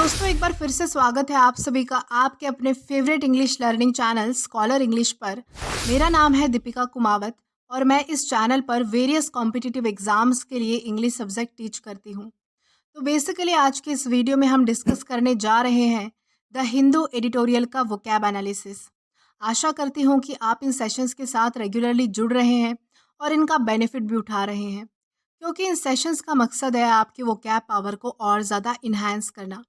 दोस्तों, एक बार फिर से स्वागत है आप सभी का आपके अपने favourite English learning channel scholar English पर। मेरा नाम है दीपिका कुमावत और मैं इस चैनल पर वेरियस कॉम्पिटिटिव एग्जाम्स के लिए इंग्लिश सब्जेक्ट टीच करती हूँ। तो बेसिकली आज के इस वीडियो में हम डिस्कस करने जा रहे हैं द हिंदू एडिटोरियल का वोकैब एनालिसिस। आशा करती हूँ कि आप इन सेशंस के साथ रेगुलरली जुड़ रहे हैं और इनका बेनिफिट भी उठा रहे हैं, क्योंकि इन सेशंस का मकसद है आपके वोकैब पावर को और ज़्यादा इन्हांस करना।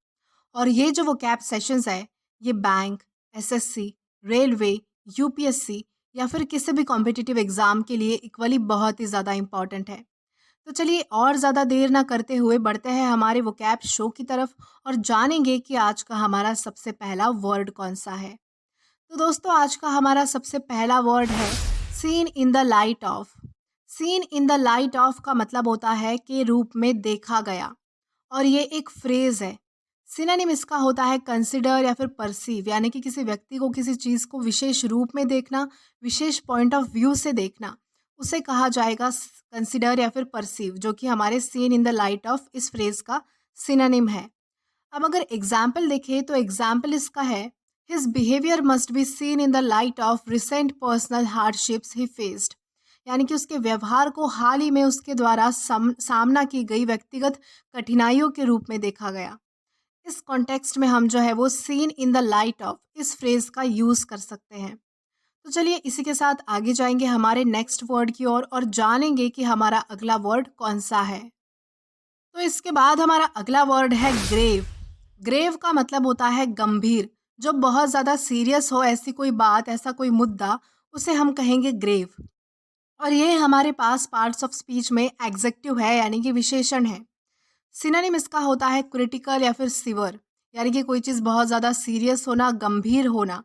और ये जो वोकैब सेशंस है, ये बैंक, एसएससी, रेलवे, यूपीएससी या फिर किसी भी कॉम्पिटिटिव एग्ज़ाम के लिए इक्वली बहुत ही ज़्यादा इम्पॉर्टेंट है। तो चलिए और ज़्यादा देर ना करते हुए बढ़ते हैं हमारे वोकैब शो की तरफ और जानेंगे कि आज का हमारा सबसे पहला वर्ड कौन सा है। तो दोस्तों, आज का हमारा सबसे पहला वर्ड है seen in the light of. Seen in the light of का मतलब होता है कि रूप में देखा गया, और ये एक फ्रेज है। सिनोनिम इसका होता है कंसिडर या फिर परसीव, यानी कि किसी व्यक्ति को किसी चीज़ को विशेष रूप में देखना, विशेष पॉइंट ऑफ व्यू से देखना, उसे कहा जाएगा कंसिडर या फिर परसीव, जो कि हमारे seen in the light of इस फ्रेज का सिनोनिम है। अब अगर एग्जाम्पल देखें तो एग्जाम्पल इसका है his behaviour must be seen in the light of recent personal hardships he faced, यानी कि उसके व्यवहार को हाल ही में उसके द्वारा सामना की गई व्यक्तिगत कठिनाइयों के रूप में देखा गया। इस कॉन्टेक्स्ट में हम जो है वो seen in the light of इस फ्रेज का यूज़ कर सकते हैं। तो चलिए इसी के साथ आगे जाएंगे हमारे नेक्स्ट वर्ड की ओर और जानेंगे कि हमारा अगला वर्ड कौन सा है। तो इसके बाद हमारा अगला वर्ड है ग्रेव। ग्रेव का मतलब होता है गंभीर, जो बहुत ज़्यादा सीरियस हो, ऐसी कोई बात, ऐसा कोई मुद्दा, उसे हम कहेंगे ग्रेव। और ये हमारे पास पार्ट्स ऑफ स्पीच में एग्जेक्टिव है, यानी कि विशेषण है। सिनोनिम इसका होता है क्रिटिकल या फिर सिवर, यानी कि कोई चीज़ बहुत ज़्यादा सीरियस होना, गंभीर होना।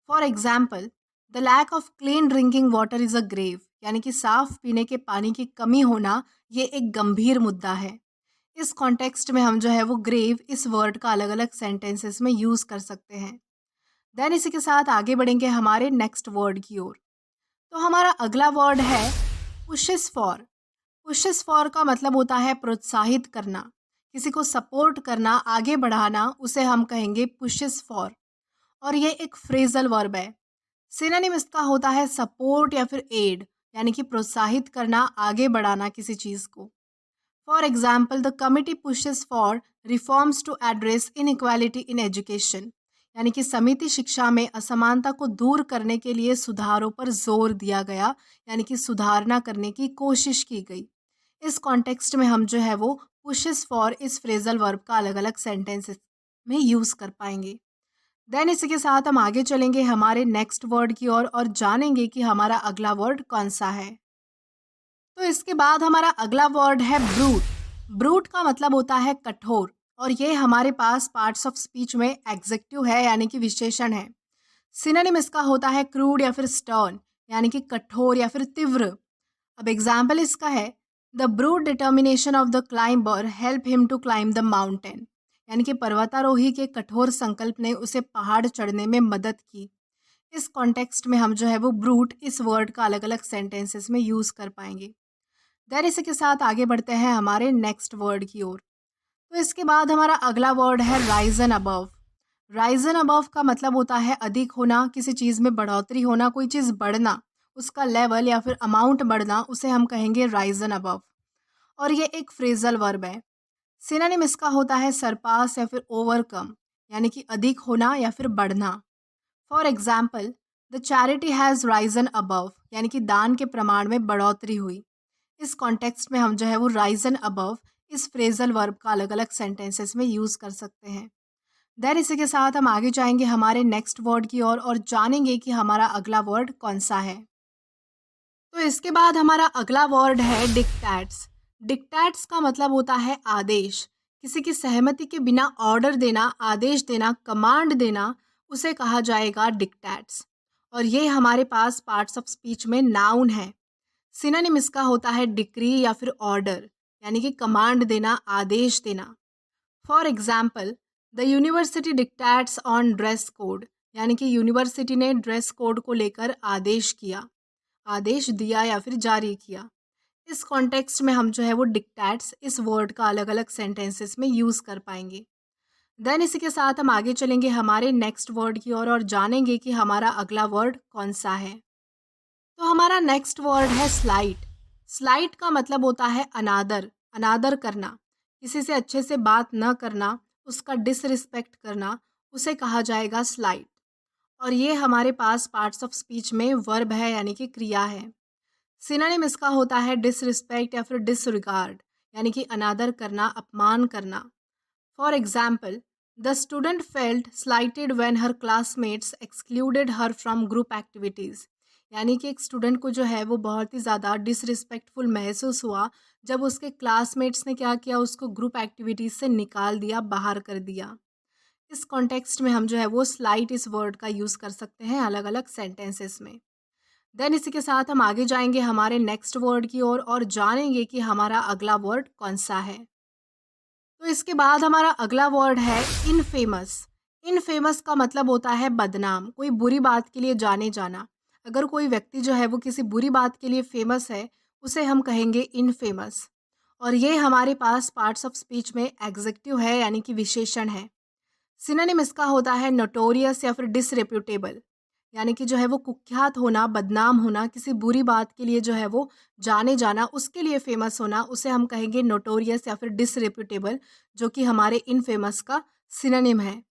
For example, the lack of clean drinking water is a grave, यानी कि साफ पीने के पानी की कमी होना, ये एक गंभीर मुद्दा है। इस कॉन्टेक्स्ट में हम जो है वो ग्रेव इस वर्ड का अलग अलग सेंटेंसेस में यूज़ कर सकते हैं। देन इसी के साथ आगे बढ़ेंगे हमारे नेक्स्ट वर्ड की ओर। तो हमारा अगला वर्ड है पुशेस फॉर। पुशेस फॉर का मतलब होता है प्रोत्साहित करना, किसी को सपोर्ट करना, आगे बढ़ाना, उसे हम कहेंगे पुशेस फॉर। और ये एक फ्रेजल वर्ब है। सिनोनिम इसका होता है सपोर्ट या फिर एड, यानी कि प्रोत्साहित करना, आगे बढ़ाना किसी चीज़ को। For example, the committee pushes for reforms to address inequality in education, यानी कि समिति शिक्षा में असमानता को दूर करने के लिए सुधारों पर जोर दिया गया, यानी कि सुधारना करने की कोशिश की गई। इस कॉन्टेक्स्ट में हम जो है वो पुशेस फॉर इस फ्रेजल वर्ब का अलग अलग सेंटेंसेस में यूज़ कर पाएंगे। देन इसी के साथ हम आगे चलेंगे हमारे नेक्स्ट वर्ड की ओर और जानेंगे कि हमारा अगला वर्ड कौन सा है। तो इसके बाद हमारा अगला वर्ड है ब्रूट। ब्रूट का मतलब होता है कठोर, और ये हमारे पास पार्ट्स ऑफ स्पीच में एग्जेक्टिव है, यानी कि विशेषण है। सिनोनिम इसका होता है क्रूड या फिर स्टर्न, यानी कि कठोर या फिर तीव्र। अब एग्जाम्पल इसका है the brute determination of the climber help him to climb the mountain, यानी कि पर्वतारोही के कठोर संकल्प ने उसे पहाड़ चढ़ने में मदद की। इस कॉन्टेक्स्ट में हम जो है वो ब्रूट इस वर्ड का अलग अलग सेंटेंसेस में यूज़ कर पाएंगे। देन इसी के साथ आगे बढ़ते हैं हमारे नेक्स्ट वर्ड की ओर। तो इसके बाद हमारा अगला वर्ड है राइजन अबव। राइजन अबव का मतलब होता है अधिक होना, किसी चीज़ में बढ़ोतरी होना, कोई चीज़ बढ़ना, उसका लेवल या फिर अमाउंट बढ़ना, उसे हम कहेंगे राइजन अबव। और ये एक फ्रेजल वर्ब है। सिनोनिम इसका होता है सरपास या फिर ओवरकम, यानी कि अधिक होना या फिर बढ़ना। For example, the charity has Ryzen above, यानी कि दान के प्रमाण में बढ़ोतरी हुई। इस कॉन्टेक्स्ट में हम जो है वो राइजन अबव इस फ्रेजल वर्ब का अलग अलग सेंटेंसेस में यूज़ कर सकते हैं। देन इसी के साथ हम आगे जाएंगे हमारे नेक्स्ट वर्ड की ओर और जानेंगे कि हमारा अगला वर्ड कौन सा है। तो इसके बाद हमारा अगला वर्ड है डिक्टैट्स। डिक्टैट्स का मतलब होता है आदेश, किसी की सहमति के बिना ऑर्डर देना, आदेश देना, कमांड देना, उसे कहा जाएगा डिक्टैट्स। और ये हमारे पास पार्ट्स ऑफ स्पीच में नाउन है। सिनोनिम इसका होता है डिक्री या फिर ऑर्डर, यानी कि कमांड देना, आदेश देना। For example, the university dictates on dress code, यानी कि यूनिवर्सिटी ने ड्रेस कोड को लेकर आदेश किया, आदेश दिया या फिर जारी किया। इस कॉन्टेक्स्ट में हम जो है वो डिक्टेट्स इस वर्ड का अलग अलग सेंटेंसेस में यूज़ कर पाएंगे। देन इसी के साथ हम आगे चलेंगे हमारे नेक्स्ट वर्ड की ओर और जानेंगे कि हमारा अगला वर्ड कौन सा है। तो हमारा नेक्स्ट वर्ड है स्लाइट। स्लाइट का मतलब होता है अनादर, अनादर करना, किसी से अच्छे से बात न करना, उसका डिसरिस्पेक्ट करना, उसे कहा जाएगा स्लाइट। और ये हमारे पास पार्ट्स ऑफ स्पीच में वर्ब है यानी कि क्रिया है। सिनोनिम इसका होता है डिसरिस्पेक्ट या फिर डिसरिगार्ड, यानी कि अनादर करना, अपमान करना। For example, the student felt slighted when her classmates excluded her from group activities. यानी कि एक स्टूडेंट को जो है वो बहुत ही ज़्यादा डिसरिस्पेक्टफुल महसूस हुआ जब उसके क्लासमेट्स ने क्या किया, उसको ग्रुप एक्टिविटीज़ से निकाल दिया, बाहर कर दिया। इस कॉन्टेक्स्ट में हम जो है वो स्लाइट इस वर्ड का यूज़ कर सकते हैं अलग अलग सेंटेंसेस में। देन इसी के साथ हम आगे जाएंगे हमारे नेक्स्ट वर्ड की ओर और जानेंगे कि हमारा अगला वर्ड कौन सा है। तो इसके बाद हमारा अगला वर्ड है इनफेमस। इनफेमस का मतलब होता है बदनाम, कोई बुरी बात के लिए जाने जाना। अगर कोई व्यक्ति जो है वो किसी बुरी बात के लिए फेमस है, उसे हम कहेंगे इनफेमस। और ये हमारे पास पार्ट्स ऑफ स्पीच में एग्जेक्टिव है यानी कि विशेषण है। सिनोनिम इसका होता है नोटोरियस या फिर डिसरेप्यूटेबल, यानी कि जो है वो कुख्यात होना, बदनाम होना, किसी बुरी बात के लिए जो है वो जाने जाना, उसके लिए फेमस होना, उसे हम कहेंगे नोटोरियस या फिर डिसरेप्यूटेबल, जो कि हमारे इनफेमस का सिनोनिम है।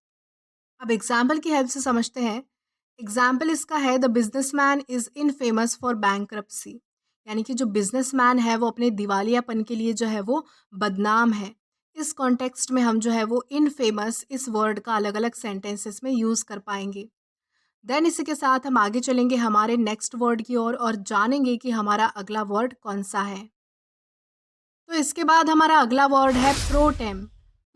अब एग्जाम्पल की हेल्प से समझते हैं। एग्जाम्पल इसका है the businessman is infamous for bankruptcy, यानी कि जो बिजनेसमैन है वो अपने दिवालियापन के लिए जो है वो बदनाम है। इस कॉन्टेक्स्ट में हम जो है वो इनफेमस इस वर्ड का अलग अलग सेंटेंसेस में यूज़ कर पाएंगे। देन इसी के साथ हम आगे चलेंगे हमारे नेक्स्ट वर्ड की ओर और जानेंगे कि हमारा अगला वर्ड कौन सा है। तो इसके बाद हमारा अगला वर्ड है प्रोटेम।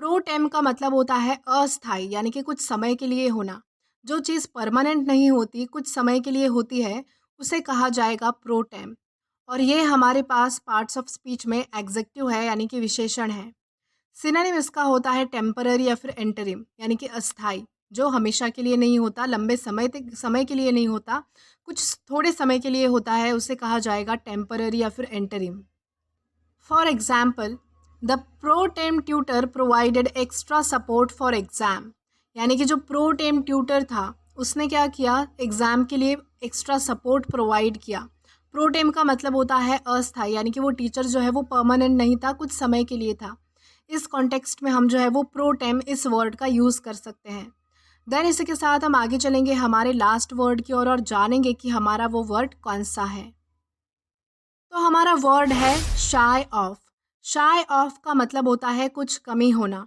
प्रोटेम का मतलब होता है अस्थाई, यानी कि कुछ समय के लिए होना। जो चीज़ परमानेंट नहीं होती, कुछ समय के लिए होती है, उसे कहा जाएगा प्रोटेम। और ये हमारे पास पार्ट्स ऑफ स्पीच में एग्जेक्टिव है यानी कि विशेषण है। सिनोनिम इसका होता है टेम्पररी या फिर एंटरिम, यानी कि अस्थाई, जो हमेशा के लिए नहीं होता, लंबे समय के लिए नहीं होता, कुछ थोड़े समय के लिए होता है, उसे कहा जाएगा टेम्पररी या फिर interim. For example, the pro tem tutor provided extra support for exam, यानी कि जो प्रो टेम ट्यूटर था उसने क्या किया, एग्ज़ाम के लिए एक्स्ट्रा सपोर्ट प्रोवाइड किया। प्रो टेम का मतलब होता है अस्थाई, यानी कि वो टीचर जो है वो परमानेंट नहीं था, कुछ समय के लिए था। इस कॉन्टेक्स्ट में हम जो है वो प्रो टेम इस वर्ड का यूज़ कर सकते हैं। देन इसी के साथ हम आगे चलेंगे हमारे लास्ट वर्ड की ओर और जानेंगे कि हमारा वो वर्ड कौन सा है। तो हमारा वर्ड है शाय ऑफ। शाय ऑफ का मतलब होता है कुछ कमी होना,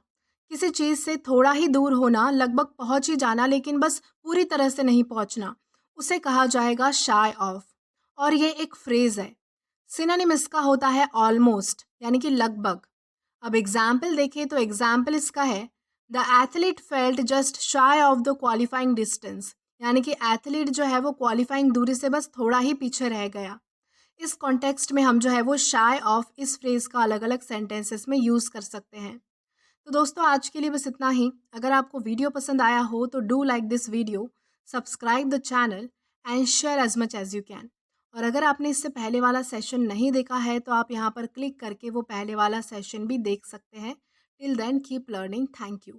किसी चीज़ से थोड़ा ही दूर होना, लगभग पहुंच ही जाना लेकिन बस पूरी तरह से नहीं पहुंचना, उसे कहा जाएगा शाय ऑफ। और ये एक फ्रेज है। सिनोनिम इसका होता है ऑलमोस्ट, यानी कि लगभग। अब एग्जाम्पल देखें तो एग्जाम्पल इसका है the athlete felt just shy of the qualifying distance, यानी कि एथलीट जो है वो क्वालिफाइंग दूरी से बस थोड़ा ही पीछे रह गया। इस कॉन्टेक्स्ट में हम जो है वो शाय ऑफ इस फ्रेज का अलग अलग सेंटेंसेस में यूज़ कर सकते हैं। तो दोस्तों आज के लिए बस इतना ही। अगर आपको वीडियो पसंद आया हो तो do like this video, subscribe the channel and share as much as you can. और अगर आपने इससे पहले वाला सेशन नहीं देखा है तो आप यहाँ पर क्लिक करके वो पहले वाला सेशन भी देख सकते हैं। Till then keep learning. Thank you.